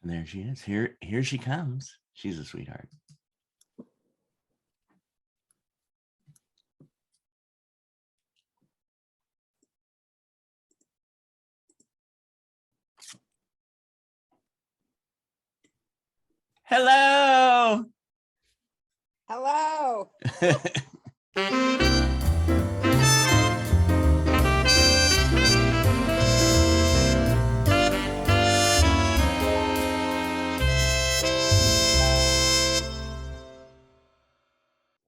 There she is. Here she comes. She's a sweetheart. Hello. Hello.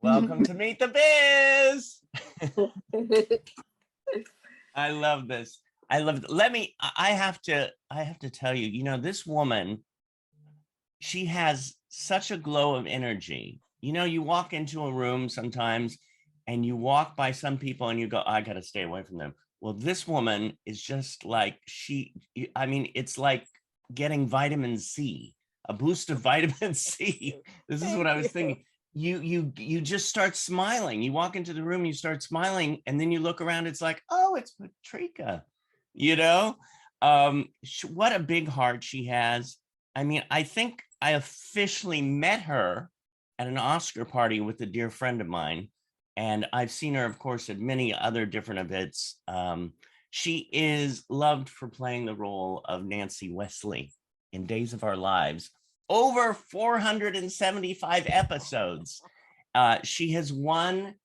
Welcome to Meet the Biz. I love this. I love it. I have to tell you, this woman, she has such a glow of energy. You walk into a room sometimes and you walk by some people and you go, I got to stay away from them. Well, this woman is just like it's like getting vitamin C, a boost of vitamin C. This is what I was thinking. You just start smiling. You walk into the room, you start smiling, and then you look around, it's like, oh, it's Patrika, what a big heart she has. I mean, I think I officially met her at an Oscar party with a dear friend of mine, and I've seen her, of course, at many other different events. She is loved for playing the role of Nancy Wesley in Days of Our Lives. Over 475 episodes. She has won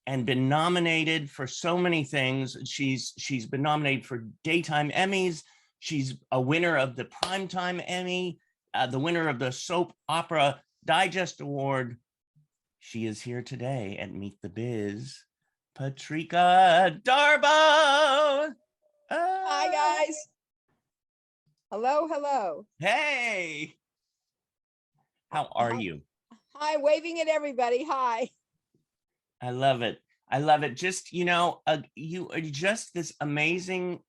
and been nominated for so many things. She's been nominated for Daytime Emmys. She's a winner of the Primetime Emmy, the winner of the Soap Opera Digest Award. She is here today at Meet the Biz, Patrika Darbo. Hi, guys. Hello. Hey. How are you? Hi, waving at everybody. Hi. I love it. Just, you are just this amazing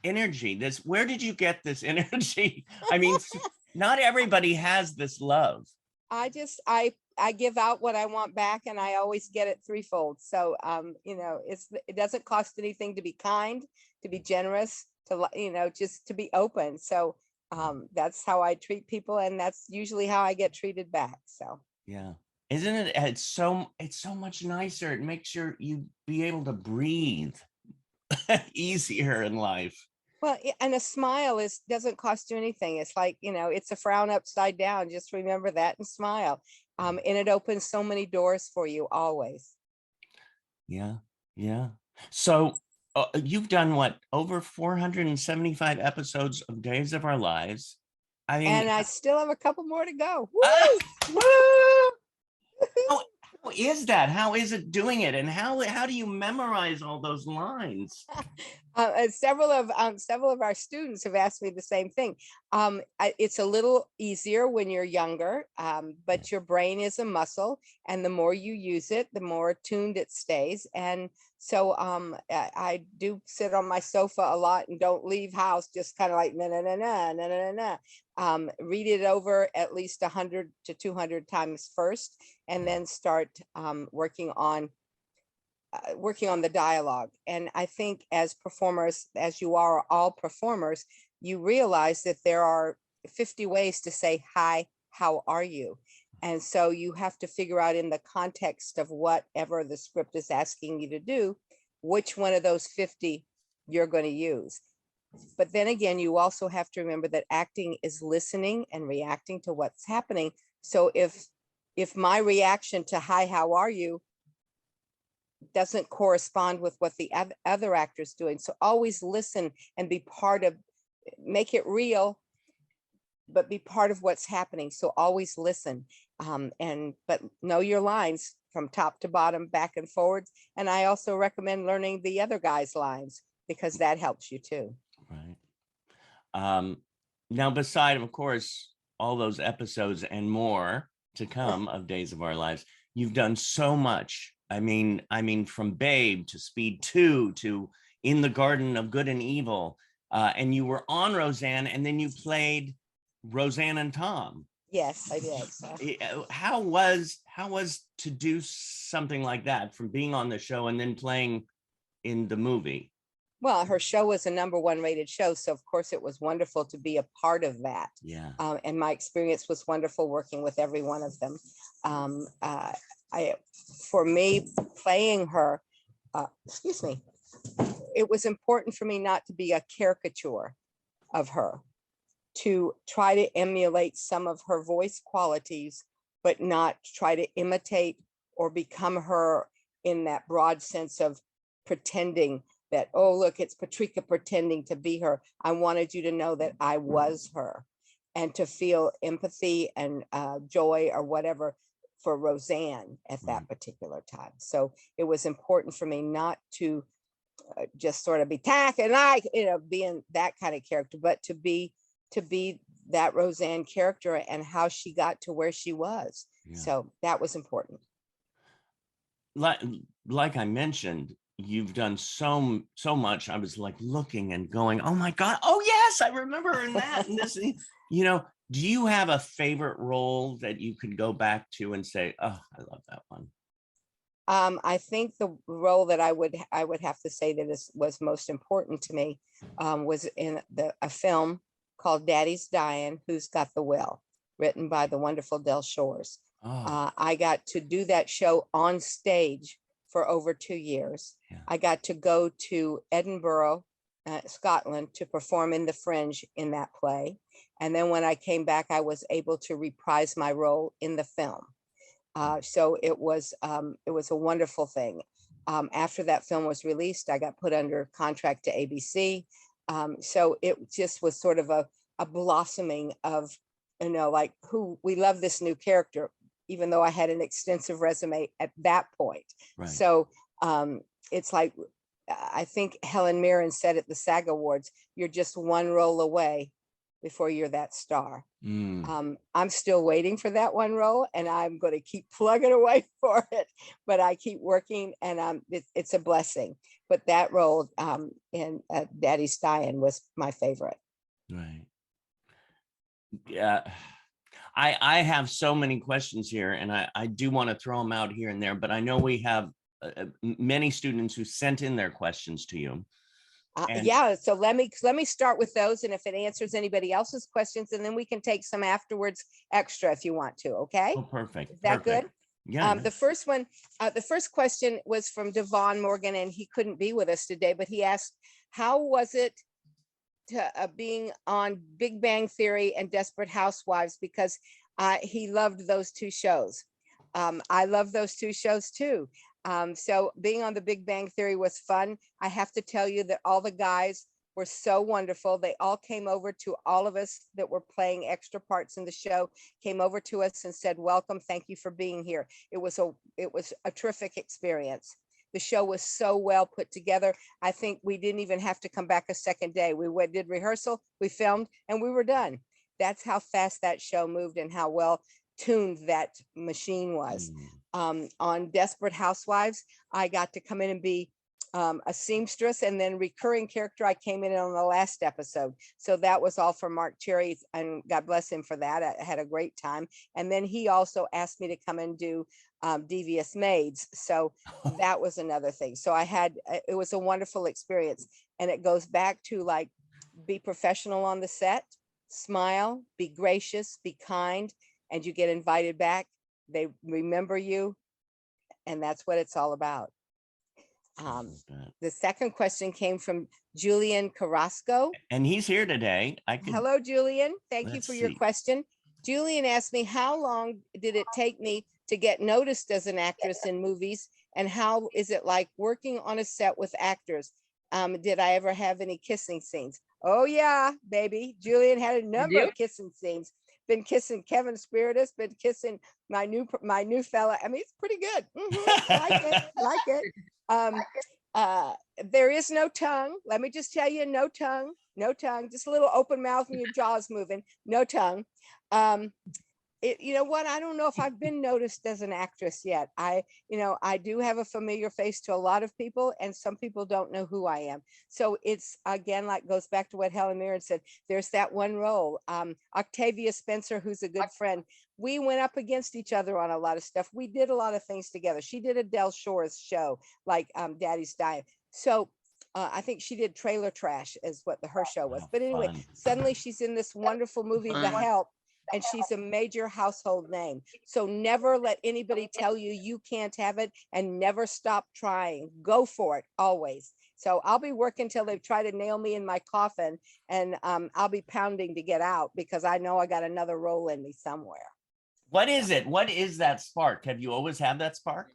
energy. Where did you get this energy? I mean, not everybody has this love. I give out what I want back, and I always get it threefold. So, it doesn't cost anything to be kind, to be generous, just to be open. So, that's how I treat people, and that's usually how I get treated back. So yeah, isn't it? It's so much nicer. It makes you be able to breathe easier in life. Well, and a smile doesn't cost you anything. It's like, it's a frown upside down. Just remember that and smile. And it opens so many doors for you always. Yeah. So you've done what, over 475 episodes of Days of Our Lives. I mean, and I still have a couple more to go. Woo! How is that? How is it doing it? And how do you memorize all those lines? Several of our students have asked me the same thing. It's a little easier when you're younger, but your brain is a muscle, and the more you use it, the more tuned it stays. And so I do sit on my sofa a lot and don't leave house, just kind of like na na na na na na na. Read it over at least 100 to 200 times first, and then start working on the dialogue. And I think as performers, as you are all performers, you realize that there are 50 ways to say, hi, how are you? And so you have to figure out, in the context of whatever the script is asking you to do, which one of those 50 you're going to use. But then again, you also have to remember that acting is listening and reacting to what's happening. So if my reaction to hi, how are you doesn't correspond with what the other actor's doing, so always listen and be part of, make it real, but be part of what's happening. So always listen, but know your lines from top to bottom, back and forwards. And I also recommend learning the other guy's lines, because that helps you too. Right. Now, beside, of course, all those episodes and more to come of Days of Our Lives, you've done so much. I mean, from Babe to Speed 2 to In the Garden of Good and Evil, and you were on Roseanne, and then you played Roseanne and Tom. Yes, I did. How was to do something like that, from being on the show and then playing in the movie? Well, her show was a #1 rated show, so of course it was wonderful to be a part of that. Yeah. And my experience was wonderful working with every one of them. Um, uh, for me, playing her, excuse me, it was important for me not to be a caricature of her, to try to emulate some of her voice qualities, but not try to imitate or become her in that broad sense of pretending that, oh, look, it's Patrika pretending to be her. I wanted you to know that I was her, and to feel empathy and joy or whatever for Roseanne at that particular time. So it was important for me not to just sort of be tack and being that kind of character, but to be that Roseanne character and how she got to where she was. Yeah. So that was important. Like I mentioned, you've done so much. I was like looking and going, oh my God, oh yes, I remember her in that and this. You know, do you have a favorite role that you could go back to and say, oh, I love that one? I think the role that I would have to say that was most important to me was in a film called Daddy's Dying, Who's Got the Will, written by the wonderful Del Shores. Oh, I got to do that show on stage for over 2 years. yeah. I got to go to Edinburgh, Scotland, to perform in the Fringe in that play. And then when I came back, I was able to reprise my role in the film. So it was a wonderful thing. After that film was released, I got put under contract to ABC. So it just was sort of a blossoming of, like, who we love this new character, even though I had an extensive resume at that point. Right. So it's like, I think Helen Mirren said at the SAG Awards, you're just one role away before you're that star. I'm still waiting for that one role, and I'm going to keep plugging away for it, but I keep working, and it's a blessing. But that role in Daddy's Dying was my favorite. Right. Yeah. I have so many questions here, and I do want to throw them out here and there, but I know we have many students who sent in their questions to you. Yeah, so let me start with those, and if it answers anybody else's questions, and then we can take some afterwards extra if you want to. Okay. Oh, perfect. Is that perfect. good? Yeah. The first one, the first question was from Devon Morgan, and he couldn't be with us today, but he asked, how was it to being on Big Bang Theory and Desperate Housewives, because he loved those two shows. I love those two shows too. So being on the Big Bang Theory was fun. I have to tell you that all the guys were so wonderful. They all came over to all of us that were playing extra parts in the show, came over to us and said, welcome, thank you for being here. It was a terrific experience. The show was so well put together. I think we didn't even have to come back a second day. We did rehearsal, we filmed, and we were done. That's how fast that show moved and how well tuned that machine was. On Desperate Housewives, I got to come in and be a seamstress, and then recurring character. I came in on the last episode. So that was all for Mark Cherry, and God bless him for that. I had a great time. And then he also asked me to come and do Devious Maids. So that was another thing. So it was a wonderful experience. And it goes back to, like, be professional on the set, smile, be gracious, be kind, and you get invited back. They remember you, and that's what it's all about. The second question came from Julian Carrasco. And he's here today. Hello, Julian. Thank you for your question. Julian asked me, how long did it take me to get noticed as an actress in movies? And how is it like working on a set with actors? Did I ever have any kissing scenes? Oh yeah, baby. Julian had a number of kissing scenes. Been kissing Kevin Spiritus, been kissing my new fella. I mean, it's pretty good. Like it. There is no tongue. Let me just tell you, no tongue, just a little open mouth and your jaws moving, no tongue. You know what? I don't know if I've been noticed as an actress yet. I do have a familiar face to a lot of people, and some people don't know who I am. So it's, again, like, goes back to what Helen Mirren said. There's that one role. Octavia Spencer, who's a good friend. We went up against each other on a lot of stuff. We did a lot of things together. She did a Del Shores show, like Daddy's Dying. So I think she did Trailer Trash is what her show was. Oh, But anyway, fun. suddenly she's in this wonderful movie, The Help, and she's a major household name. So never let anybody tell you you can't have it, and never stop trying. Go for it always. So I'll be working till they try to nail me in my coffin, and I'll be pounding to get out because I know I got another role in me somewhere. What is it? What is that spark? Have you always had that spark?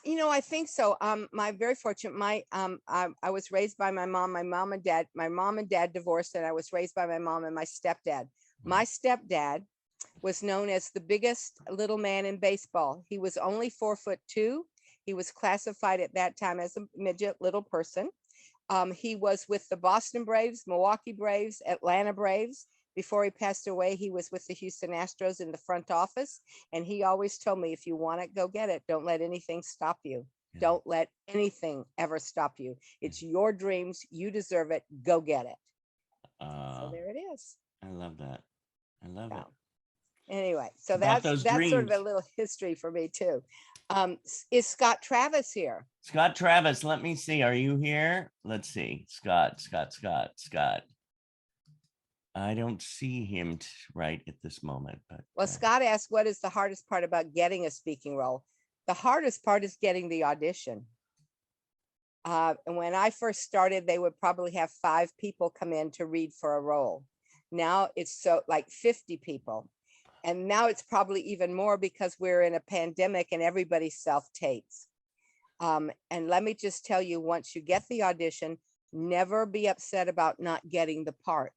I think so. My very fortunate. I was raised by my mom. My mom and dad divorced, and I was raised by my mom and my stepdad. My stepdad was known as the biggest little man in baseball. He was only 4'2". He was classified at that time as a midget little person. He was with the Boston Braves, Milwaukee Braves, Atlanta Braves. Before he passed away, he was with the Houston Astros in the front office. And he always told me, if you want it, go get it. Don't let anything stop you. Yeah. Don't let anything ever stop you. It's your dreams. You deserve it. Go get it. So there it is. I love that. I love it. Anyway, so About that's those sort of a dreams. little history for me too. Is Scott Travis here? Scott Travis, let me see. Are you here? Let's see. Scott. I don't see him right at this moment, but Well, Scott asked, what is the hardest part about getting a speaking role? The hardest part is getting the audition. And when I first started, they would probably have 5 people come in to read for a role. Now it's so like 50 people. And now it's probably even more because we're in a pandemic and everybody self-tapes. And let me just tell you, once you get the audition, never be upset about not getting the part,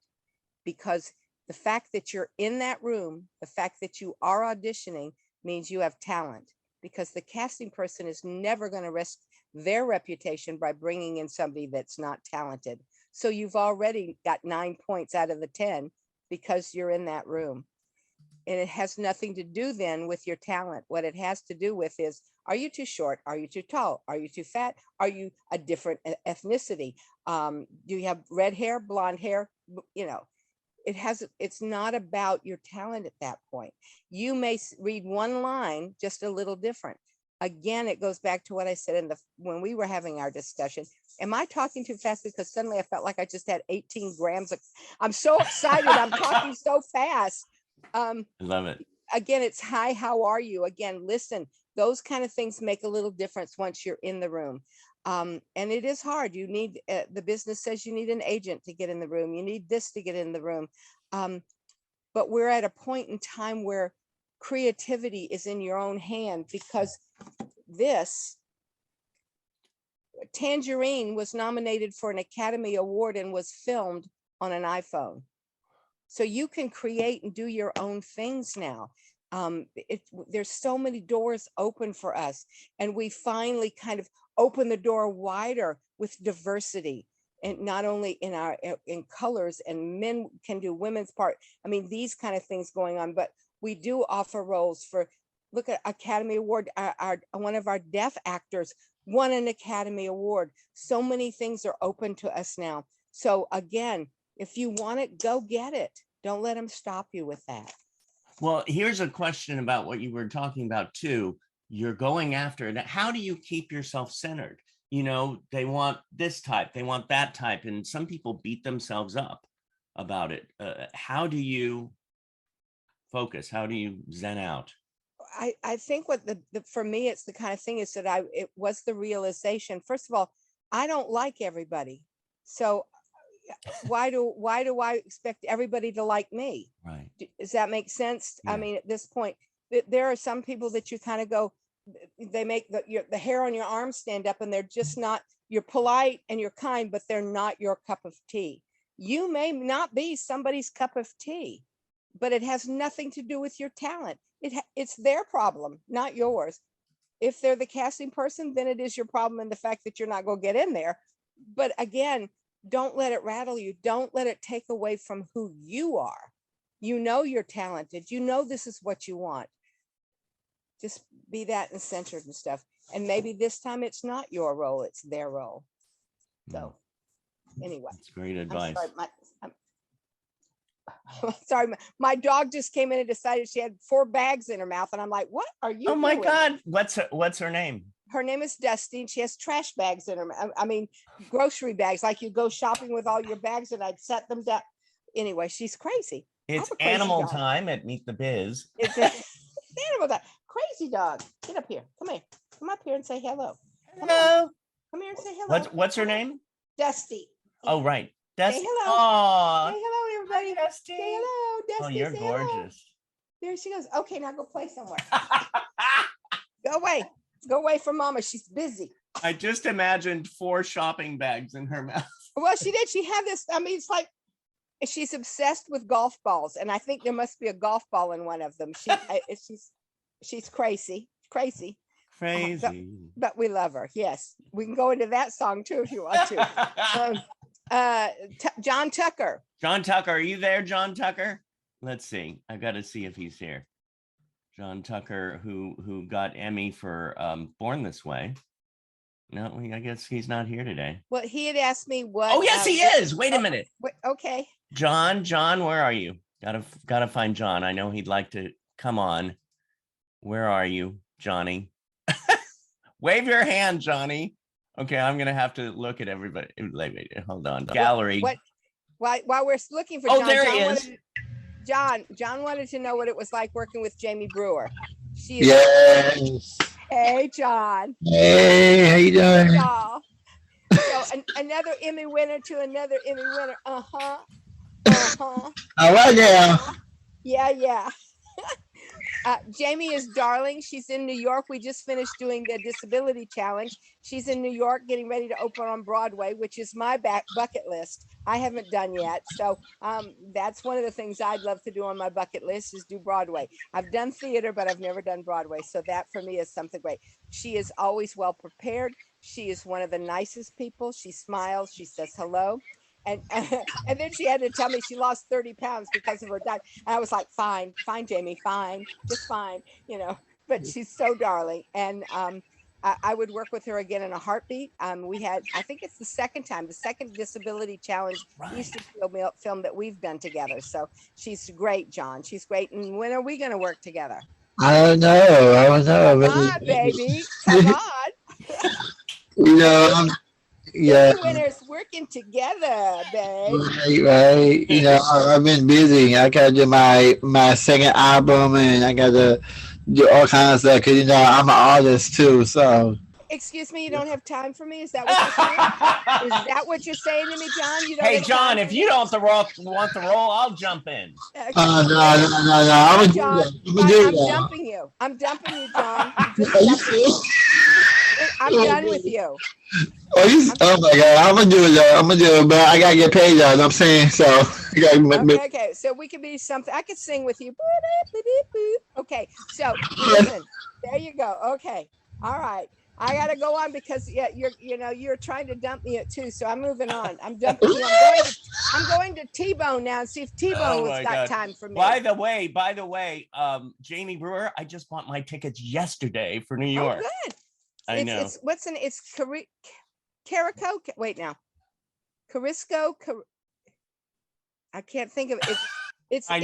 because the fact that you're in that room, the fact that you are auditioning means you have talent, because the casting person is never going to risk their reputation by bringing in somebody that's not talented. So you've already got 9 points out of the 10 because you're in that room. And it has nothing to do then with your talent. What it has to do with is, are you too short? Are you too tall? Are you too fat? Are you a different ethnicity? Do you have red hair, blonde hair? It's not about your talent at that point. You may read one line just a little different. Again, it goes back to what I said when we were having our discussion. Am I talking too fast? Because suddenly I felt like I just had 18 grams I'm so excited. I'm talking so fast. I love it. Again, it's hi, how are you? Again, listen, those kind of things make a little difference once you're in the room. And it is hard. You need, the business says you need an agent to get in the room. You need this to get in the room. But we're at a point in time where creativity is in your own hand, because this Tangerine was nominated for an Academy Award and was filmed on an iPhone. So you can create and do your own things now. There's so many doors open for us, and we finally kind of open the door wider with diversity, and not only in colors, and men can do women's part. I mean, these kind of things going on, but we do offer roles for, look at Academy Award. One of our deaf actors won an Academy Award. So many things are open to us now. So again, if you want it, go get it. Don't let them stop you with that. Well, here's a question about what you were talking about too. You're going after it. How do you keep yourself centered? They want this type, they want that type, and some people beat themselves up about it. How do you focus? How do you zen out? I think what for me, it's the kind of thing is that it was the realization. First of all, I don't like everybody. So why do I expect everybody to like me? Right. Does that make sense? Yeah. I mean, at this point, there are some people that you kind of go, they make the hair on your arm stand up, and they're just not, you're polite and you're kind, but they're not your cup of tea. You may not be somebody's cup of tea, but it has nothing to do with your talent. It's their problem, not yours. If they're the casting person, then it is your problem, and the fact that you're not going to get in there. But again, don't let it rattle you. Don't let it take away from who you are. You're talented. This is what you want. Just be that and centered and stuff. And maybe this time it's not your role, it's their role. So anyway. That's great advice. I'm sorry, my dog just came in and decided she had 4 bags in her mouth, and I'm like, what are you Oh my doing? God. What's her name? her name is Dusty, and she has trash bags in her. I mean, grocery bags, like you go shopping with all your bags, and I'd set them down. Anyway, she's crazy. It's a crazy animal dog. time at Meet the Biz. It's animal dog. Crazy dog. Get up here. Come here. Come up here and say hello. Hello. Come here and say hello. What's her name? Dusty. Oh, right. Dusty. Say hello. Aw. Say hello, everybody. Hi, Dusty. Say hello, Dusty. Oh, you're say hello. gorgeous. There she goes. Okay, now go play somewhere. Go away. Go away from Mama. She's busy. I just imagined 4 shopping bags in her mouth. Well, she did. She had this. I mean, it's like she's obsessed with golf balls, and I think there must be a golf ball in one of them. She's crazy, crazy. Crazy. But we love her. Yes, we can go into that song too if you want to. John Tucker. John Tucker, are you there, John Tucker? Let's see. I got to see if he's here. John Tucker, who got Emmy for Born This Way. No, I guess he's not here today. Well, he had asked me what. Oh, yes, he is. Wait a minute. Okay. John, where are you? Gotta find John. I know he'd like to come on. Where are you, Johnny? Wave your hand, Johnny. Okay, I'm gonna have to look at everybody. Wait, hold on. Gallery. While we're looking for John, there he is. John wanted to know what it was like working with Jamie Brewer. Yes. Hey, John. Hey, how you doing? Y'all. So another Emmy winner to another Emmy winner. All right now. Yeah. Jamie is darling. She's in New York. We just finished doing the disability challenge. She's in New York getting ready to open on Broadway, which is my bucket list. I haven't done yet. So that's one of the things I'd love to do on my bucket list is do Broadway. I've done theater, but I've never done Broadway. So that for me is something great. She is always well prepared. She is one of the nicest people. She smiles. She says hello. And then she had to tell me she lost 30 pounds because of her diet. And I was like, fine, Jamie, fine, just fine, but she's so darling. And I would work with her again in a heartbeat. We had, I think it's the second disability challenge Easter film that we've done together. So she's great, John. She's great. And when are we going to work together? I don't know. Come on, baby. Come on. Yeah. Winners working together, babe. Right. I've been busy. I got to do my second album, and I got to do all kinds of stuff because I'm an artist too. So. Excuse me, you don't have time for me? Is that what you're saying? Is that what you're saying to me, John? You don't hey, John, if you don't want the role, I'll jump in. Okay. No. I'm dumping you. I'm dumping you, John. I'm done with you. Oh my God! I'm gonna do it, but I gotta get paid. You know what I'm saying? So okay. So we could be something. I could sing with you. Okay. So listen. There you go. Okay. All right. I gotta go on because you're trying to dump me at 2, so I'm moving on. I'm dumping you. I'm going to T-Bone now and see if T-Bone has got time for me. By the way, Jamie Brewer, I just bought my tickets yesterday for New York. Oh, good. I know. It's Carico. Wait now. Carisco. I can't think of it. I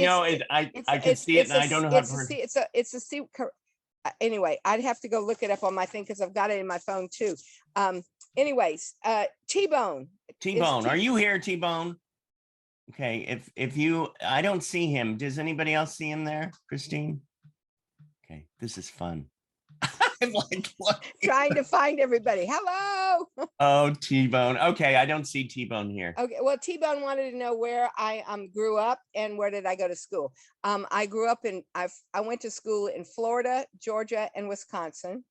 can see it, and I don't know how to pronounce it. It's a C. Anyway, I'd have to go look it up on my thing because I've got it in my phone too. Anyways, T-Bone. T-Bone, are you here, T-Bone? Okay, if you, I don't see him. Does anybody else see him there, Christine? Okay, this is fun. I'm like, what? Trying to find everybody. Hello. Oh, T-Bone. Okay, I don't see T-Bone here. Okay, well, T-Bone wanted to know where I grew up and where did I go to school. I grew up I went to school in Florida, Georgia, and Wisconsin.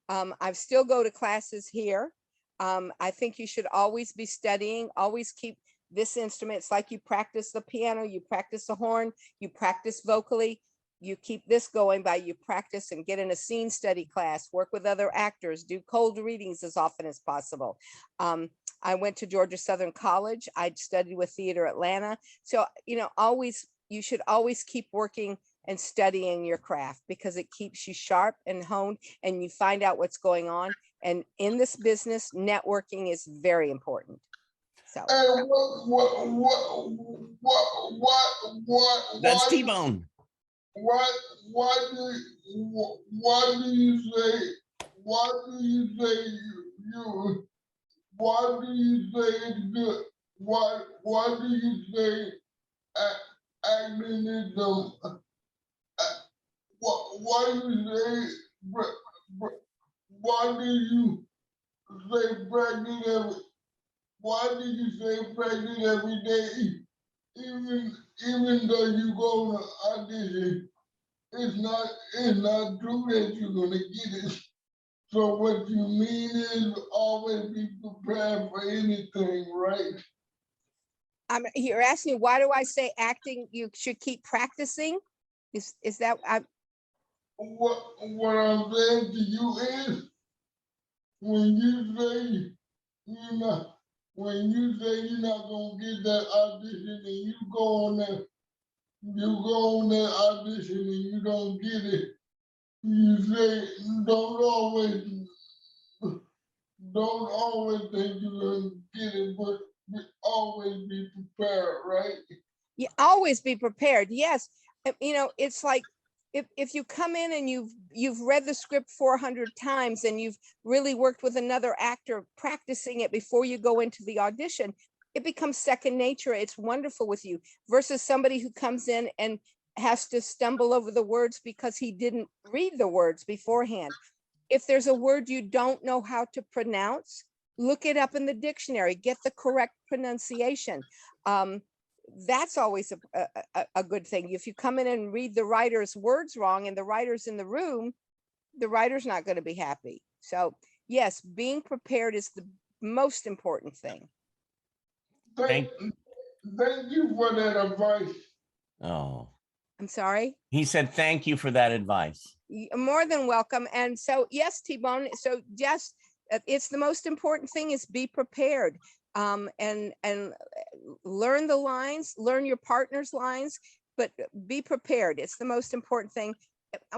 I still go to classes here. I think you should always be studying, always keep this instrument. It's like you practice the piano, you practice the horn, you practice vocally. You keep this going by you practice and get in a scene study class, work with other actors, do cold readings as often as possible. I went to Georgia Southern College. I studied with Theater Atlanta. So, you should always keep working and studying your craft because it keeps you sharp and honed and you find out what's going on. And in this business, networking is very important. So that's T-Bone. Why do you say why do you say you why do you say it's good? Why do you say acting is why do you say why do you say pregnant why do you say pregnant every day? Even though you go to audition, it's not true that you're gonna get it. So what you mean is always be prepared for anything, right? You're asking why do I say acting? You should keep practicing. Is that What I'm saying to you is when you say you're not when you say you're not gonna get that audition and you go on that audition and you don't get it, you say don't always think you're gonna get it, but always be prepared, right? you always be prepared? Yes. You know, it's like if you come in and you've read the script 400 times and you've really worked with another actor practicing it before you go into the audition, it becomes second nature. It's wonderful with you versus somebody who comes in and has to stumble over the words because he didn't read the words beforehand. If there's a word you don't know how to pronounce, look it up in the dictionary, get the correct pronunciation. That's always a good thing. If you come in and read the writer's words wrong and the writer's in the room, the writer's not going to be happy. So yes, being prepared is the most important thing. Thank you for that advice. Oh, I'm sorry. he said, thank you for that advice. You're more than welcome. And so, yes, T-Bone. So yes, it's the most important thing is be prepared, and learn the lines, learn your partner's lines, but be prepared. It's the most important thing.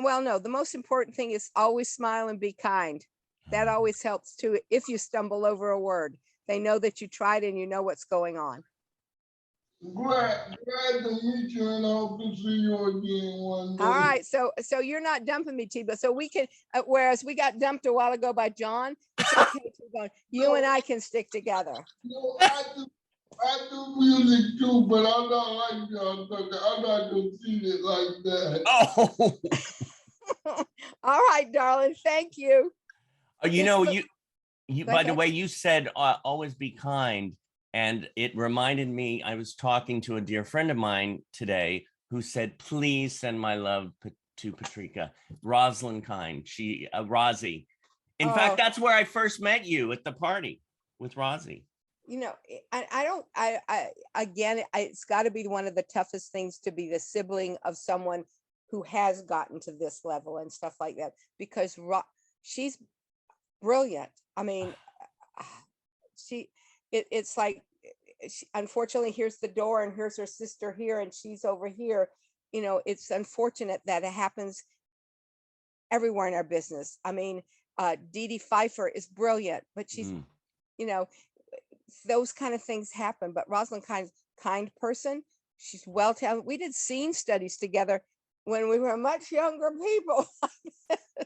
Well, no, the most important thing is always smile and be kind. That always helps too. If you stumble over a word, they know that you tried and you know what's going on. Glad to meet you and I hope to see you again one day. All right, so you're not dumping me, T-Bone. So we can, whereas we got dumped a while ago by John, it's okay, T-Bone. You and I can stick together. No, I do music too, but I'm not like John Tucker. I'm not conceited like that. Oh, All right, darling. Thank you. you know, you Go by the ahead. way, you said always be kind. And it reminded me, I was talking to a dear friend of mine today who said, please send my love to Patrika. Rosalind Kind, Rosie. In fact, that's where I first met you, at the party with Rosie. You know, again, it's got to be one of the toughest things to be the sibling of someone who has gotten to this level and stuff like that, because she's brilliant. I mean, it's like, unfortunately, here's the door and here's her sister here and she's over here. You know, it's unfortunate that it happens everywhere in our business. I mean, Dee Dee Pfeiffer is brilliant, but she's, you know, those kind of things happen. But Rosalind kind person. She's well talented. We did scene studies together when we were much younger people.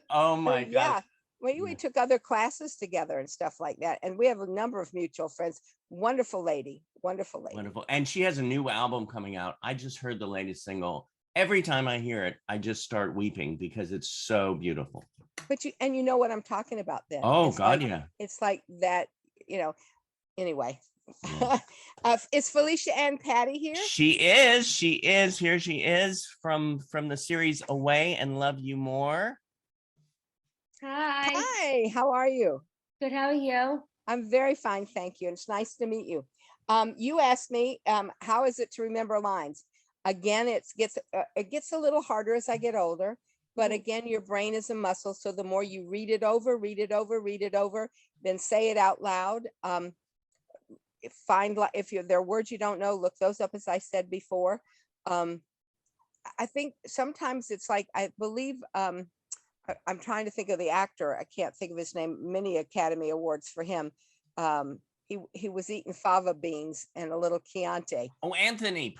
Oh my God. Yeah. We took other classes together and stuff like that. And we have a number of mutual friends. Wonderful lady. Wonderful lady. Wonderful. And she has a new album coming out. I just heard the latest single. Every time I hear it, I just start weeping because it's so beautiful. But you know what I'm talking about then. Oh, it's God, like, yeah. It's like that, you know, anyway. Yeah. Is Felicia Ann Patty here? She is. Here she is from the series Away and Love You More. Hi. Hi, how are you? Good, how are you? I'm very fine, thank you. And it's nice to meet you. You asked me, how is it to remember lines? Again, it gets a little harder as I get older, but again, your brain is a muscle. So the more you read it over, then say it out loud. If there are words you don't know, look those up, as I said before. I think sometimes it's like, I believe, I'm trying to think of the actor. I can't think of his name. Many Academy Awards for him. He was eating fava beans and a little Chianti. Oh, Anthony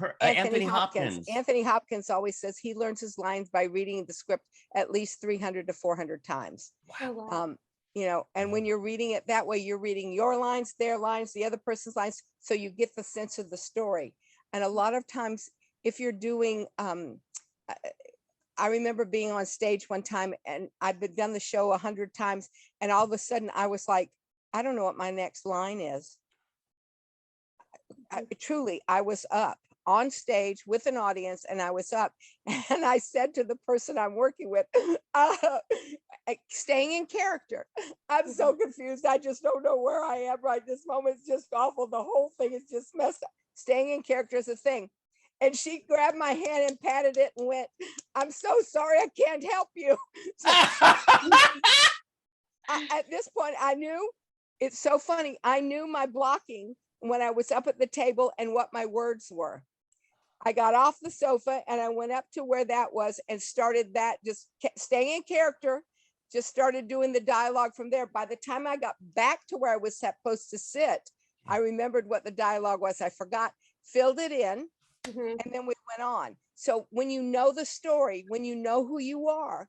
Hopkins. Anthony Hopkins always says he learns his lines by reading the script at least 300 to 400 times. Oh, wow. and when you're reading it that way, you're reading your lines, their lines, the other person's lines, so you get the sense of the story. And a lot of times, if you're doing, I remember being on stage one time, and I've been done the show 100 times, and all of a sudden I was like, I don't know what my next line is. Truly, I was up on stage with an audience, and I was up, and I said to the person I'm working with, staying in character. I'm so confused. I just don't know where I am right this moment. It's just awful. The whole thing is just messed up. Staying in character is a thing. And she grabbed my hand and patted it and went, I'm so sorry, I can't help you. So, at this point, I knew, it's so funny. I knew my blocking when I was up at the table and what my words were. I got off the sofa and I went up to where that was and started that, just staying in character, just started doing the dialogue from there. By the time I got back to where I was supposed to sit, I remembered what the dialogue was. I forgot, filled it in, and then we went on. So when you know the story, when you know who you are,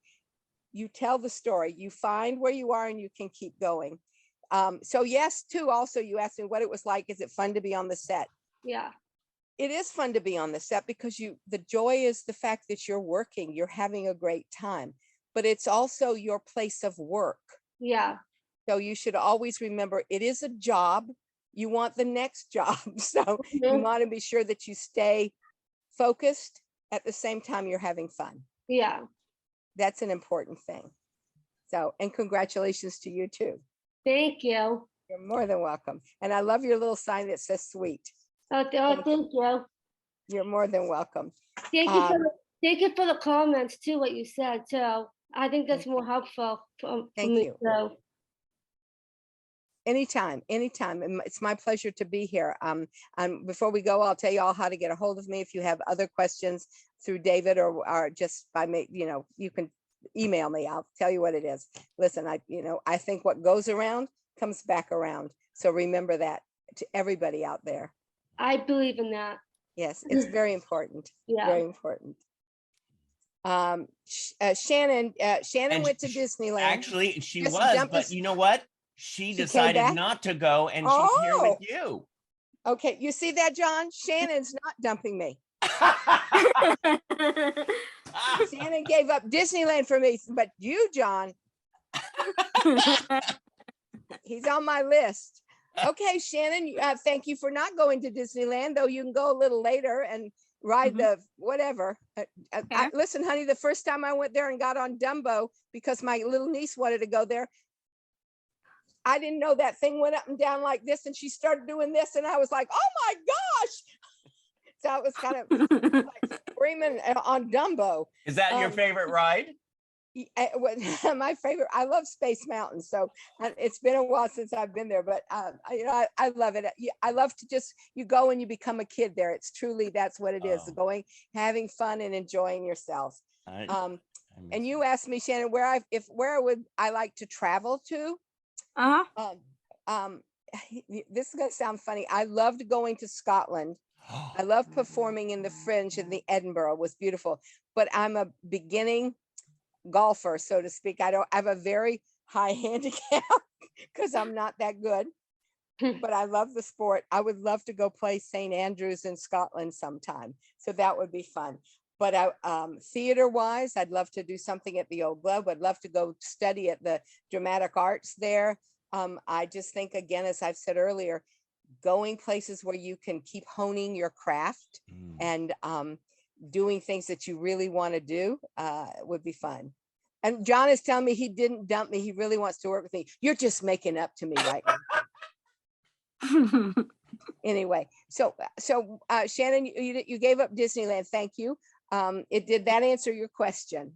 you tell the story, you find where you are, and you can keep going. So yes, too, also you asked me what it was like. Is it fun to be on the set? Yeah. It is fun to be on the set because the joy is the fact that you're working, you're having a great time, but it's also your place of work. Yeah. So you should always remember it is a job. You want the next job. So you want to be sure that you stay focused at the same time you're having fun. Yeah. That's an important thing. So, and congratulations to you too. Thank you. You're more than welcome. And I love your little sign that says sweet. Thank you. You're more than welcome. Thank you for the comments too, what you said too. I think that's more helpful for Thank me you. too. Anytime. It's my pleasure to be here. Before we go, I'll tell you all how to get a hold of me if you have other questions through David or just by me, you can email me. I'll tell you what it is. Listen, I think what goes around comes back around. So remember that to everybody out there. I believe in that. Yes, it's very important. Yeah. Very important. Shannon And went to Disneyland. Actually, she Just was, jumped but us- you know what? She She came decided back? not to go, and she's here with Oh. you. Okay, you see that, John? Shannon's not dumping me. Shannon gave up Disneyland for me, but you, John, he's on my list. Okay, Shannon, thank you for not going to Disneyland, though you can go a little later and ride the whatever. Listen, honey, the first time I went there and got on Dumbo because my little niece wanted to go there, I didn't know that thing went up and down like this, and she started doing this, and I was like, oh my gosh. So I was kind of like screaming on Dumbo. Is that your favorite ride? My favorite, I love Space Mountain. So it's been a while since I've been there, but I love it. I love to just, you go and you become a kid there. It's truly, that's what it is. Going, having fun and enjoying yourself. And you asked me, Shannon, where would I like to travel to? This is going to sound funny. I loved going to Scotland. I love performing in the Fringe in the Edinburgh. It was beautiful, but I'm a beginning golfer, so to speak. I have a very high handicap because I'm not that good, but I love the sport. I would love to go play St. Andrews in Scotland sometime. So that would be fun. But theater wise, I'd love to do something at the Old Globe. I'd love to go study at the Dramatic Arts there. I just think, again, as I've said earlier, going places where you can keep honing your craft and doing things that you really want to do would be fun. And John is telling me he didn't dump me. He really wants to work with me. You're just making up to me right now. Anyway, so Shannon, you gave up Disneyland. Thank you. Did that answer your question?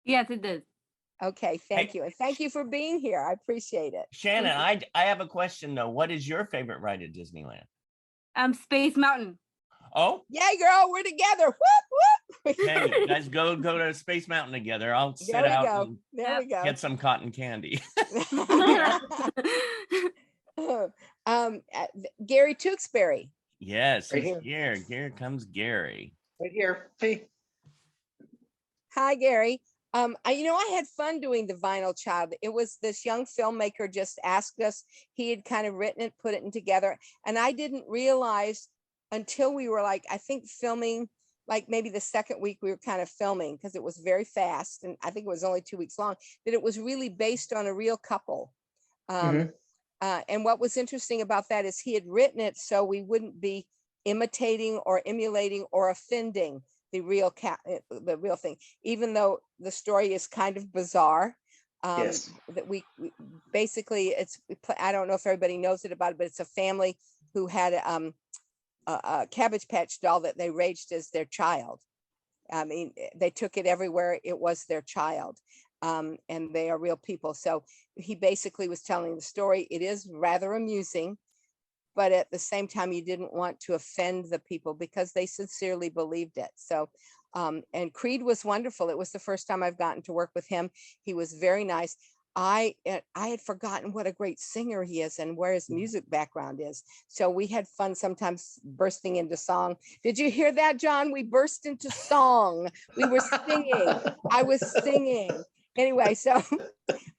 Yes, it did. Okay, thank you. And thank you for being here. I appreciate it. Shannon, I have a question though. What is your favorite ride at Disneyland? Space Mountain. Oh, yay, girl, we're together. Whoop, whoop. okay, you guys go to Space Mountain together. I'll sit There we out go. and There we go. get some cotton candy. Gary Tewksbury. Yes, Right he's here. Here comes Gary. Right here. Hey. Hi, Gary. I had fun doing the Vinyl Child. It was this young filmmaker just asked us. He had kind of written it, put it together, and I didn't realize until we were like, I think filming, like maybe the second week we were kind of filming because it was very fast, and I think it was only 2 weeks long. That it was really based on a real couple. And what was interesting about that is he had written it so we wouldn't be imitating or emulating or offending the real thing, even though the story is kind of bizarre. Yes. That we basically, I don't know if everybody knows it about it, but it's a family who had a Cabbage Patch doll that they raised as their child. I mean, they took it everywhere. It was their child. And they are real people. So he basically was telling the story. It is rather amusing, but at the same time, you didn't want to offend the people because they sincerely believed it. So, and Creed was wonderful. It was the first time I've gotten to work with him. He was very nice. I had forgotten what a great singer he is and where his music background is. So we had fun sometimes bursting into song. Did you hear that, John? We burst into song. We were singing. I was singing. Anyway, so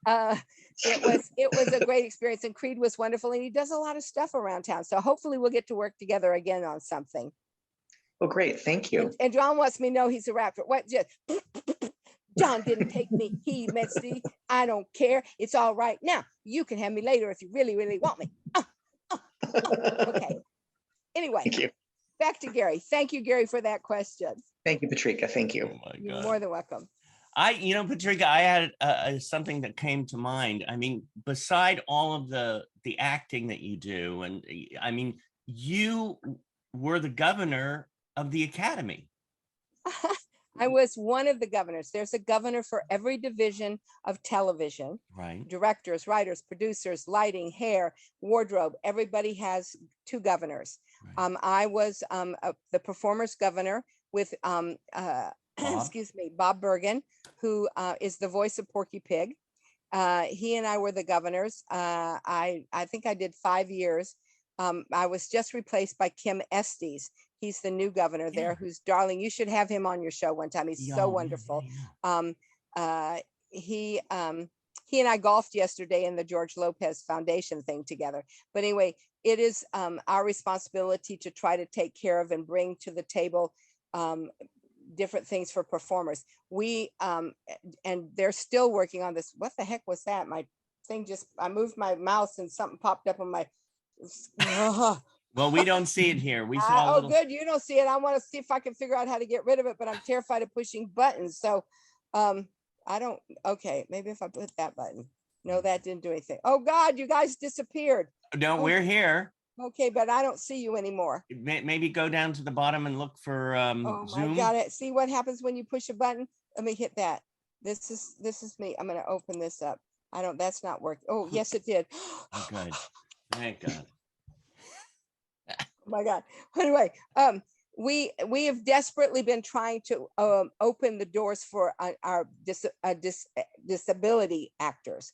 it was a great experience, and Creed was wonderful, and he does a lot of stuff around town. So hopefully we'll get to work together again on something. Well, great. Thank you. And John wants me to know he's a rapper. What? Just John didn't take me. He messed me. I don't care. It's all right now. You can have me later if you really, really want me. Okay. Anyway, Thank you. back to Gary. Thank you, Gary, for that question. Thank you, Patrika. Thank you. Oh my You're God. more than welcome. Patrika, I had something that came to mind. I mean, beside all of the acting that you do, and I mean, you were the governor of the Academy. I was one of the governors. There's a governor for every division of television. Right. Directors, writers, producers, lighting, hair, wardrobe. Everybody has 2 governors. Right. I was the performers governor with excuse me, Bob Bergen, who is the voice of Porky Pig. He and I were the governors. I think I did 5 years. I was just replaced by Kim Estes. He's the new governor there, who's darling. You should have him on your show one time. He's so wonderful. He and I golfed yesterday in the George Lopez Foundation thing together. But anyway, it is our responsibility to try to take care of and bring to the table different things for performers. We and they're still working on this. What the heck was that? My thing I moved my mouse and something popped up on my Well, we don't see it here. We saw a little... good. You don't see it. I want to see if I can figure out how to get rid of it, but I'm terrified of pushing buttons. So I don't. Okay, maybe if I put that button. No, that didn't do anything. Oh God, you guys disappeared. No, we're here. Okay, but I don't see you anymore. Maybe go down to the bottom and look for Oh Zoom. my God! See what happens when you push a button? Let me hit that. This is me. I'm going to open this up. That's not working. Oh, yes, it did. Oh, good. Thank God. Oh my God. Anyway, we have desperately been trying to open the doors for our disability actors.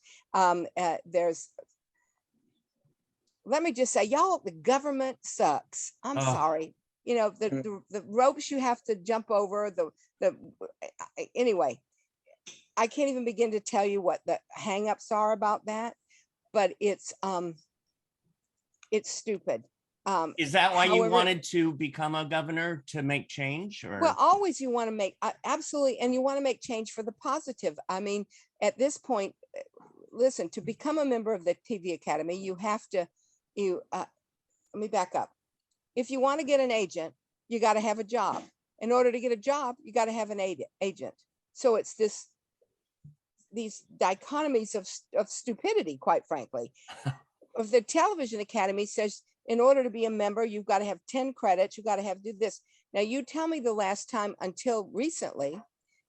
Let me just say, y'all, the government sucks. I'm sorry. You know, the ropes you have to jump over, anyway, I can't even begin to tell you what the hangups are about that, but it's stupid. Is that why you however- wanted to become a governor, to make change? Or Well, always you want to make, absolutely, and you want to make change for the positive. I mean, at this point, listen, to become a member of the TV Academy, you have to, let me back up. If you want to get an agent, you got to have a job. In order to get a job, you got to have an agent. So it's these dichotomies of stupidity, quite frankly. Of the Television Academy says, in order to be a member, you've got to have 10 credits. You've got to have do this. Now, you tell me the last time until recently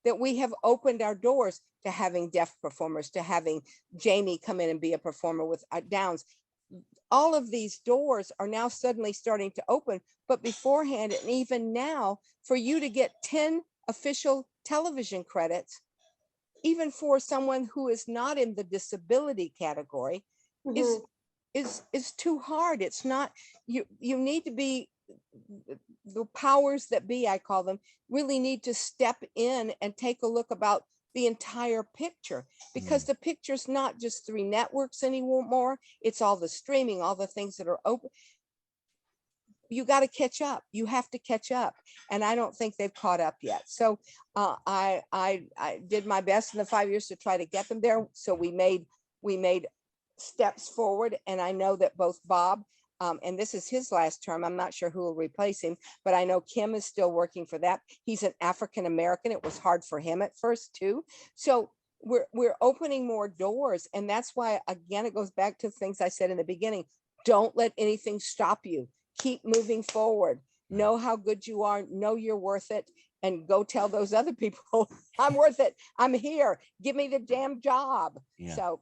that we have opened our doors to having deaf performers, to having Jamie come in and be a performer with Downs. All of these doors are now suddenly starting to open, but beforehand, and even now, for you to get 10 official television credits, even for someone who is not in the disability category, is too hard. It's not, you need to be, the powers that be, I call them, really need to step in and take a look about the entire picture, because the picture's not just 3 networks anymore. It's all the streaming, all the things that are open. You got to catch up. You have to catch up. And I don't think they've caught up yet. So I did my best in the 5 years to try to get them there. So we made steps forward. And I know that both Bob, and this is his last term, I'm not sure who will replace him, but I know Kim is still working for that. He's an African-American. It was hard for him at first too. So we're opening more doors. And that's why, again, it goes back to things I said in the beginning. Don't let anything stop you. Keep moving forward. Know how good you are. Know you're worth it. And go tell those other people, I'm worth it. I'm here. Give me the damn job. Yeah. So,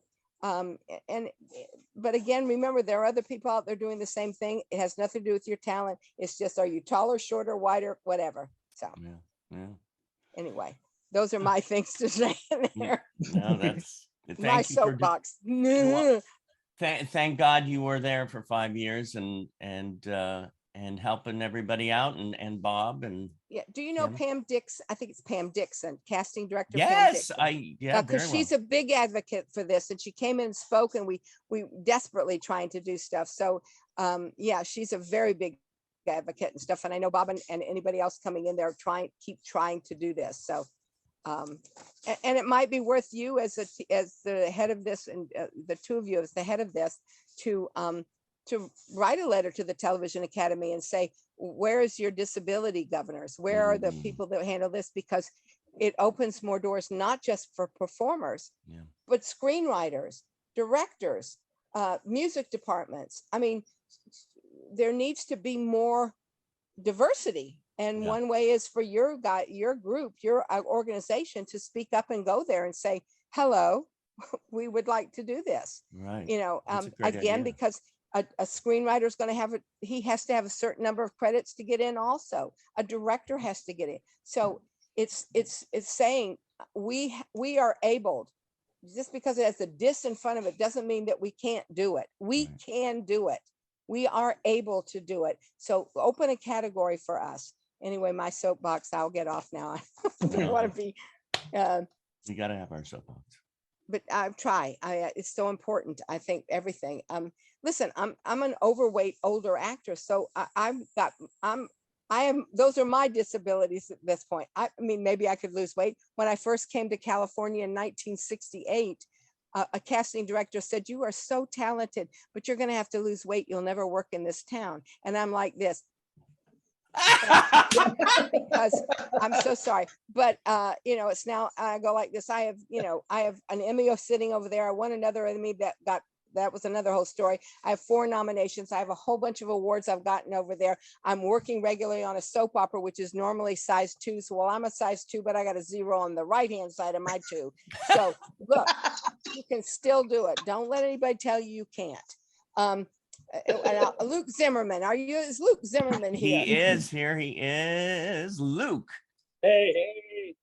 but again, remember, there are other people out there doing the same thing. It has nothing to do with your talent. It's just, are you taller, shorter, wider, whatever. So anyway, those are my things to say in there. No, that's My soapbox. Well, thank God you were there for 5 years and helping everybody out, and Bob and do you know Kim? Pam Dixon? I think it's Pam Dixon, casting director. Yes, Pam Dixon. because she's a big advocate for this, and she came in and spoke, and we desperately trying to do stuff. So she's a very big advocate and stuff. And I know Bob and anybody else coming in there keep trying to do this. So and it might be worth you as the head of this, and the two of you as the head of this, to write a letter to the Television Academy and say, where is your disability governors? Where are the people that handle this? Because it opens more doors, not just for performers, but screenwriters, directors, music departments. I mean, there needs to be more diversity. And one way is for your group, your organization, to speak up and go there and say, hello, we would like to do this. Right. You know, again, idea. because a screenwriter is going to have he has to have a certain number of credits to get in. Also, a director has to get in. So it's saying we are able. Just because it has a dis in front of it doesn't mean that we can't do it. We can do it. We are able to do it. So open a category for us. Anyway, my soapbox, I'll get off now. I don't want to be. We got to have our soapbox. But I try. It's so important. I think everything. Listen, I'm an overweight older actress, so I am. Those are my disabilities at this point. I mean, maybe I could lose weight. When I first came to California in 1968, a casting director said, "You are so talented, but you're going to have to lose weight. You'll never work in this town." And I'm like this. Because I'm so sorry, but it's now I go like this. I have an Emmy sitting over there. I won another Emmy that was another whole story. I have 4 nominations. I have a whole bunch of awards I've gotten over there. I'm working regularly on a soap opera, which is normally size 2. So, well, I'm a size 2, but I got a 0 on the right-hand side of my 2. So look, you can still do it. Don't let anybody tell you can't. Luke Zimmerman, is Luke Zimmerman here? He is here. He is Luke. Hey.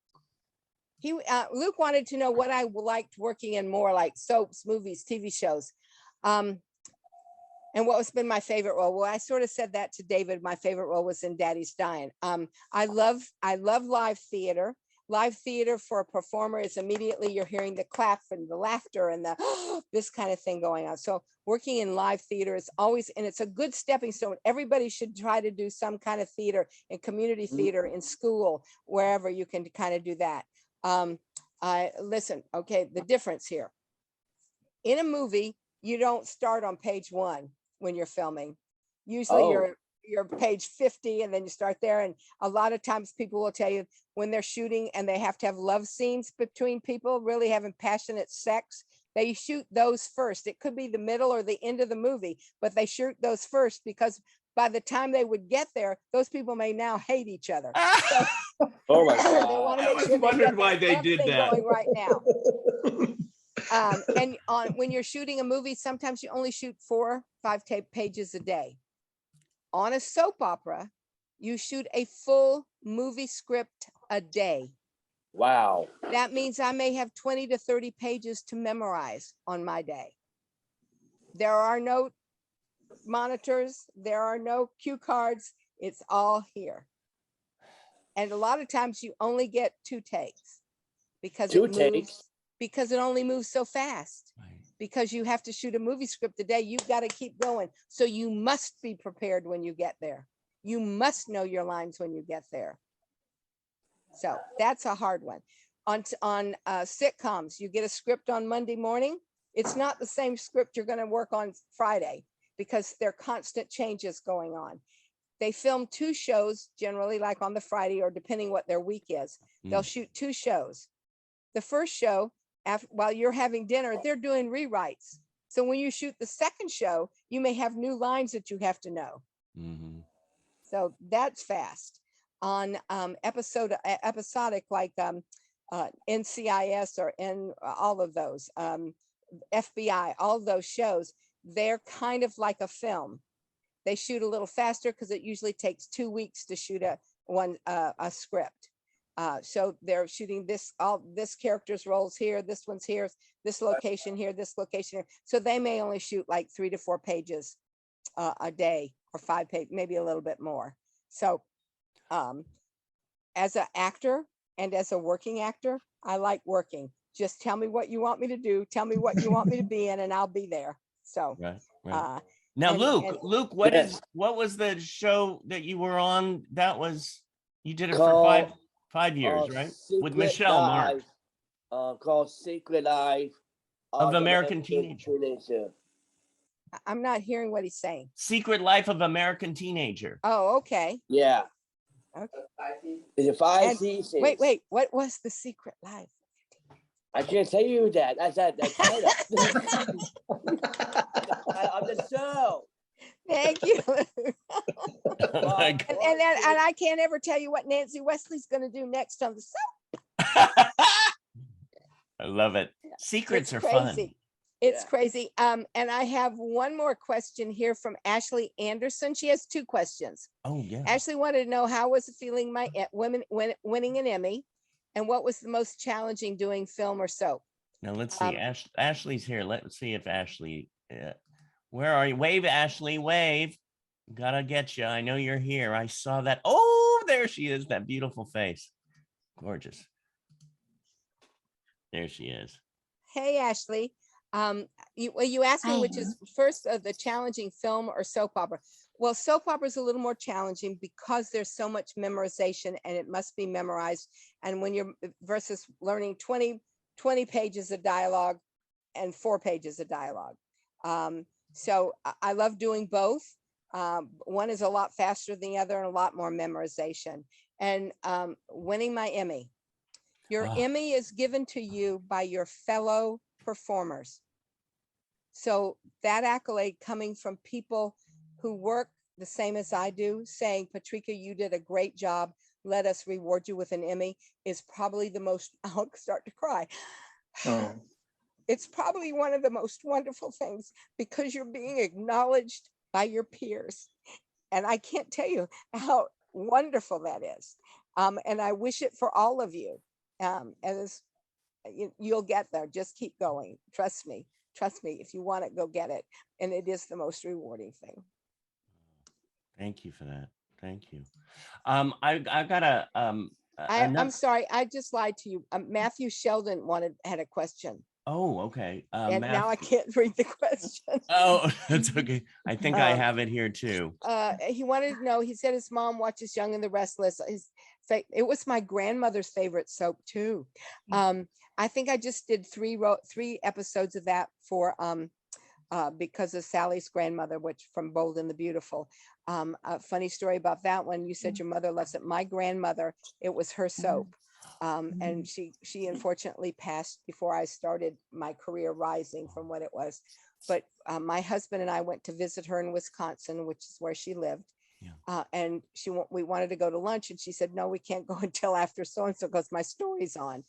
Luke wanted to know what I liked working in more, like soaps, movies, TV shows, and what has been my favorite role. Well, I sort of said that to David. My favorite role was in Daddy's Dying. I love live theater. Live theater for a performer is immediately you're hearing the clap and the laughter and the this kind of thing going on. So working in live theater is always, and it's a good stepping stone. Everybody should try to do some kind of theater, in community theater, in school, wherever you can kind of do that. Listen, okay, the difference here. In a movie, you don't start on page 1 when you're filming. Usually you're page 50 and then you start there. And a lot of times people will tell you when they're shooting and they have to have love scenes between people, really having passionate sex, they shoot those first. It could be the middle or the end of the movie, but they shoot those first because by the time they would get there, those people may now hate each other. So, Oh my they God. want to I make was sure they wondering get why the they love did thing that. going right now. And when you're shooting a movie, sometimes you only shoot 4 or 5 pages a day. On a soap opera, you shoot a full movie script a day. Wow. That means I may have 20 to 30 pages to memorize on my day. There are no monitors. There are no cue cards. It's all here. And a lot of times you only get 2 takes. because Two it moves, takes. because it only moves so fast. Right. Because you have to shoot a movie script a day, you've got to keep going. So you must be prepared when you get there. You must know your lines when you get there. So that's a hard one. On sitcoms, you get a script on Monday morning. It's not the same script you're going to work on Friday because there are constant changes going on. They film 2 shows generally, like on the Friday or depending what their week is. They'll shoot 2 shows. The first show, while you're having dinner, they're doing rewrites. So when you shoot the second show, you may have new lines that you have to know. Mhm. So that's fast. On episodic, like NCIS or in all of those, FBI, all those shows, they're kind of like a film. They shoot a little faster because it usually takes 2 weeks to shoot a script. So they're shooting this character's roles here, this one's here, this location here, this location here. So they may only shoot like 3 to 4 pages a day, or 5 pages, maybe a little bit more. So as an actor and as a working actor, I like working. Just tell me what you want me to do, tell me what you want me to be in, and I'll be there. So Right. Right. and- Now, Luke, and- Luke, Yes. what was the show that you were on? You did it for Called, five years, right? With Secret Michelle Mark Life, called Secret Life of American Teenager. I'm not hearing what he's saying. Secret Life of American Teenager. Oh, okay. Yeah. Okay. It's a 5 And seasons. wait, what was the secret life? I can't tell you that. That's title. Of the show. Thank you. Oh my God. And I can't ever tell you what Nancy Wesley's going to do next on the show. I love it. Secrets It's are fun. crazy. It's Yeah. crazy. And I have one more question here from Ashley Anderson. She has 2 questions. Oh yeah. Ashley wanted to know, how was it feeling winning an Emmy, and what was the most challenging doing film or soap? Now let's see. Ashley's here. Let's see if Ashley. Where are you? Wave, Ashley. Wave. Gotta get you. I know you're here. I saw that. Oh, there she is. That beautiful face. Gorgeous. There she is. Hey, Ashley. You asked me Hi. which is first the challenging film or soap opera. Well, soap opera is a little more challenging because there's so much memorization and it must be memorized. And when you're versus learning 20 pages of dialogue and 4 pages of dialogue. So I love doing both. One is a lot faster than the other and a lot more memorization. And winning my Emmy. Your Emmy is given to you by your fellow performers. So that accolade coming from people who work the same as I do, saying, Patrika, you did a great job. Let us reward you with an Emmy, is probably the most, I'll start to cry. Oh. It's probably one of the most wonderful things because you're being acknowledged by your peers. And I can't tell you how wonderful that is. And I wish it for all of you. As you'll get there, just keep going. Trust me, if you want it, go get it. And it is the most rewarding thing. Thank you for that. Thank you. I got I'm sorry, I just lied to you. Matthew Sheldon had a question. Oh, okay. And now I can't read the question. Oh, that's okay. I think I have it here too. He wanted to know, he said his mom watches Young and the Restless. It was my grandmother's favorite soap too. I think I just did 3 episodes of that for because of Sally's grandmother, which from Bold and the Beautiful. A funny story about that one. You said your mother loves it. My grandmother, it was her soap. And she unfortunately passed before I started my career rising from what it was. But my husband and I went to visit her in Wisconsin, which is where she lived. Yeah. And we wanted to go to lunch, and she said, no, we can't go until after so-and-so because my story's on.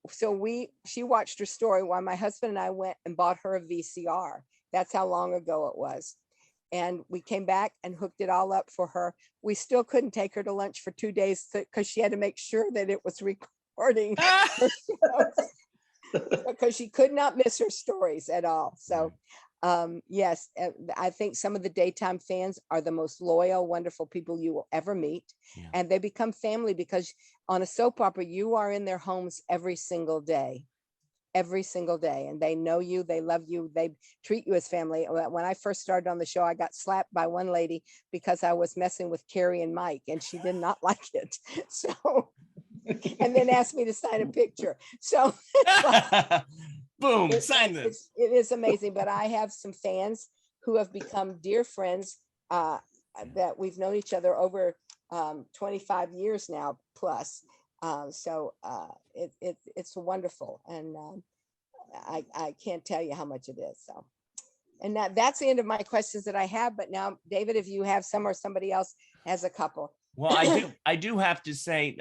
So she watched her story while my husband and I went and bought her a VCR. That's how long ago it was. And we came back and hooked it all up for her. We still couldn't take her to lunch for 2 days because she had to make sure that it was recording because she could not miss her stories at all. So Yes, I think some of the daytime fans are the most loyal, wonderful people you will ever meet. Yeah. And they become family because on a soap opera, you are in their homes every single day. Every single day, and they know you, they love you, they treat you as family. When I first started on the show, I got slapped by one lady because I was messing with Carrie and Mike, and she did not like it. So, and then asked me to sign a picture. So, Boom, it, sign this. it is amazing. But I have some fans who have become dear friends that we've known each other over 25 years now plus. It's wonderful, and I can't tell you how much it is. So, and that's the end of my questions that I have. But now, David, if you have some or somebody else has a couple. Well, I do have to say,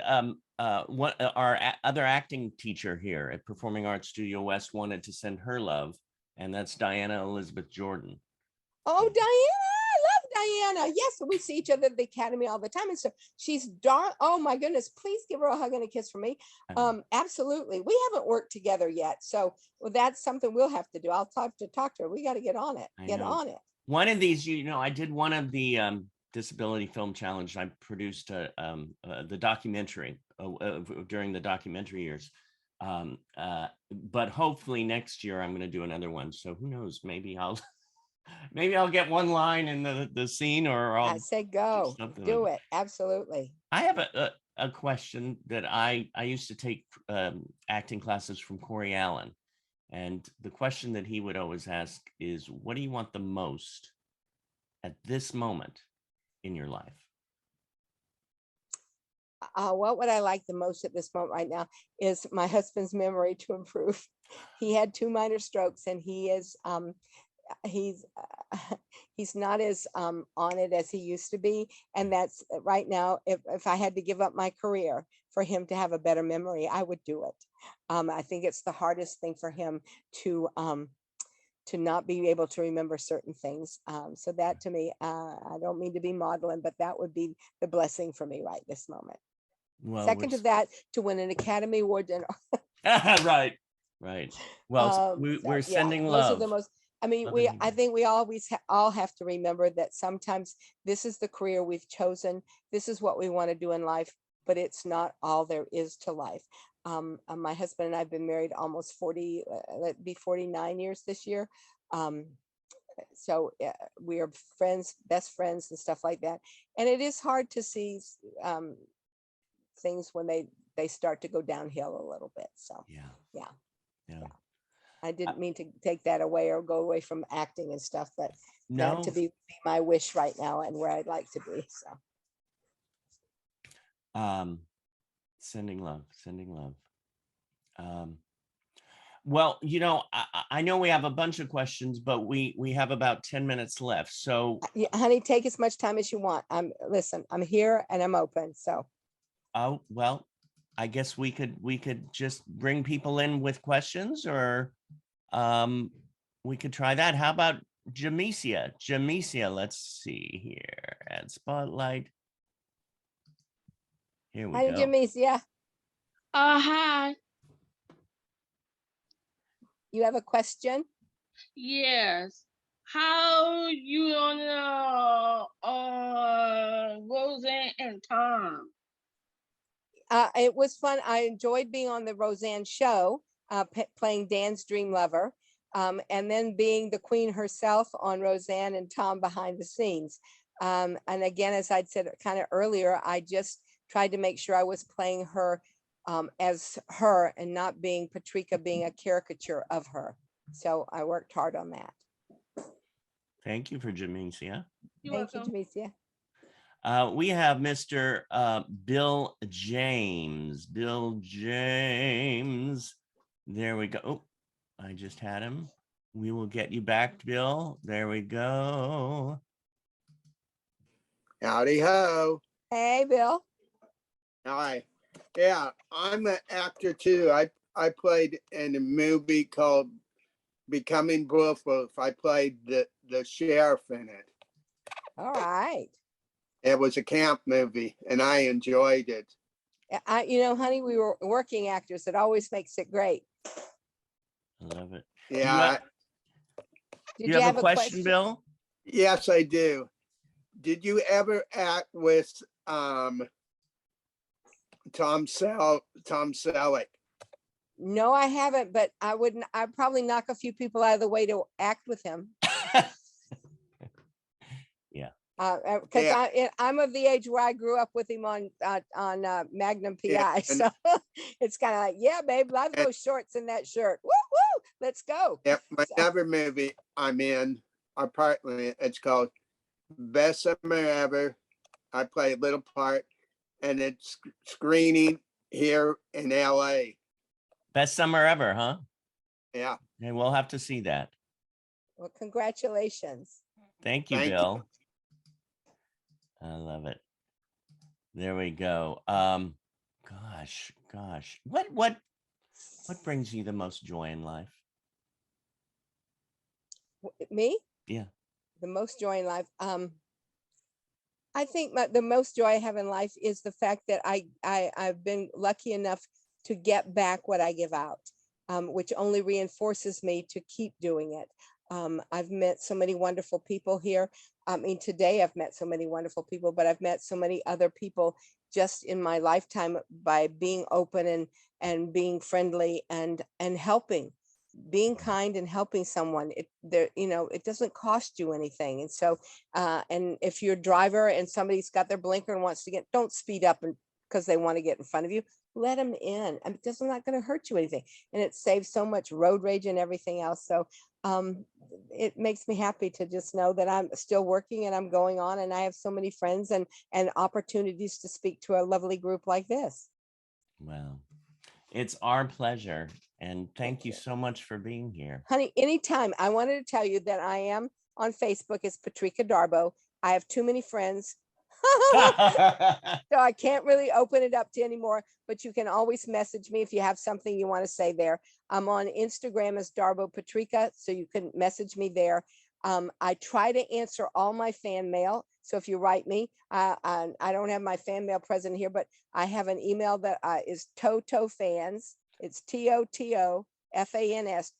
other acting teacher here at Performing Arts Studio West wanted to send her love, and that's Diana Elizabeth Jordan. Oh, Diana, I love Diana. Yes, we see each other at the Academy all the time. And so she's darn, oh my goodness, please give her a hug and a kiss from me. Absolutely. We haven't worked together yet. So that's something we'll have to do. I'll talk to her. We got to get on it. Get on it. One of these, I did one of the Disability Film Challenge. I produced the documentary during the documentary years. But hopefully next year I'm going to do another one. So who knows, maybe I'll get one line in the scene, or I say go do it. Absolutely. I have a question that I used to take acting classes from Corey Allen, and the question that he would always ask is, what do you want the most at this moment in your life? What would I like the most at this moment right now is my husband's memory to improve. He had 2 minor strokes, and he is he's not as on it as he used to be, and that's right now. If I had to give up my career for him to have a better memory, I would do it. I think it's the hardest thing for him to not be able to remember certain things. So that to me, I don't mean to be maudlin, but that would be the blessing for me right this moment. Well, second to that, to win an Academy Award dinner. Right. Well, we're sending love. Those are the most. I mean, I think we always all have to remember that sometimes this is the career we've chosen. This is what we want to do in life, but it's not all there is to life. My husband and I have been married almost 49 years this year. So we are friends, best friends and stuff like that. And it is hard to see things when they start to go downhill a little bit. So yeah. I didn't mean to take that away or go away from acting and stuff, but that to be my wish right now and where I'd like to be. So sending love. Well, I know we have a bunch of questions, but we have about 10 minutes left. So honey, take as much time as you want. I'm here and I'm open. So oh, well, I guess we could just bring people in with questions, or we could try that. How about Jamesia? Let's see here. Add spotlight. Here we go. Hi, Jamesia. Hi. You have a question? Yes. How you on Roseanne and Tom? It was fun. I enjoyed being on the Roseanne show, playing Dan's dream lover, and then being the queen herself on Roseanne and Tom behind the scenes. And again, as I'd said kind of earlier, I just tried to make sure I was playing her as her and not being Patrika, being a caricature of her. So I worked hard on that. Thank you for Jamesia. Thank you, Jamesia. We have Mr. Bill James. There we go. Oh, I just had him. We will get you back, Bill. There we go. Howdy ho. Hey, Bill. Hi. Yeah, I'm an actor too. I played in a movie called Becoming Bulletproof. I played the sheriff in it. All right. It was a camp movie and I enjoyed it. Honey, we were working actors. It always makes it great. I love it. Yeah. Did You you have a question, Bill? Yes, I do. Did you ever act with Tom Selleck? No, I haven't, but I wouldn't. I'd probably knock a few people out of the way to act with him. Yeah. Because Yeah. I'm of the age where I grew up with him on Magnum PI, Yeah, and- so it's kind of like, yeah, babe, love those shorts and that shirt. Woo woo, let's go. Yep, my So- other movie I'm in, or partly in, it's called Best Summer Ever. I play a little part, and it's screening here in LA. Best summer ever, huh? Yeah, And we'll have to see that. Well, congratulations. Thank you, Thank you. Bill. I love it. There we go. Gosh. What brings you the most joy in life? Me? Yeah. The most joy in life. I think the most joy I have in life is the fact that I've been lucky enough to get back what I give out, which only reinforces me to keep doing it. I've met so many wonderful people here. I mean, today I've met so many wonderful people, but I've met so many other people just in my lifetime by being open and being friendly and helping. Being kind and helping someone, it doesn't cost you anything. And so, and if you're a driver and somebody's got their blinker and wants to don't speed up and because they want to get in front of you, let them in. And it's not going to hurt you anything. And it saves so much road rage and everything else. So it makes me happy to just know that I'm still working and I'm going on and I have so many friends and opportunities to speak to a lovely group like this. Well, it's our pleasure. And thank you so much for being here. Honey, anytime. I wanted to tell you that I am on Facebook as Patrika Darbo. I have too many friends. So I can't really open it up to anymore, but you can always message me if you have something you want to say there. I'm on Instagram as Darbo Patrika, so you can message me there. I try to answer all my fan mail. So if you write me, I don't have my fan mail present here, but I have an email that is TotoFans. It's TOTOFANS,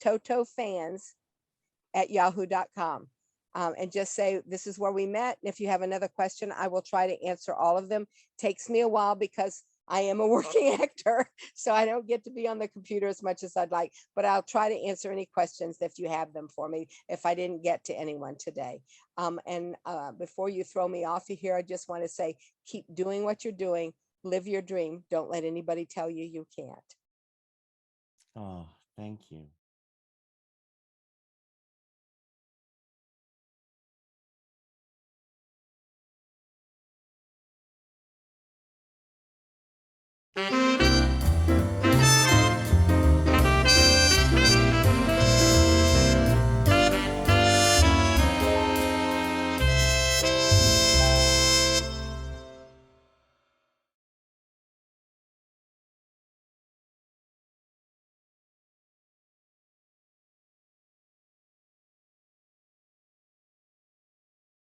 TotoFans@yahoo.com. And just say, this is where we met. And if you have another question, I will try to answer all of them. Takes me a while because I am a working actor, so I don't get to be on the computer as much as I'd like, but I'll try to answer any questions if you have them for me, if I didn't get to anyone today. And before you throw me off of here, I just want to say, keep doing what you're doing, live your dream. Don't let anybody tell you you can't. Oh, thank you.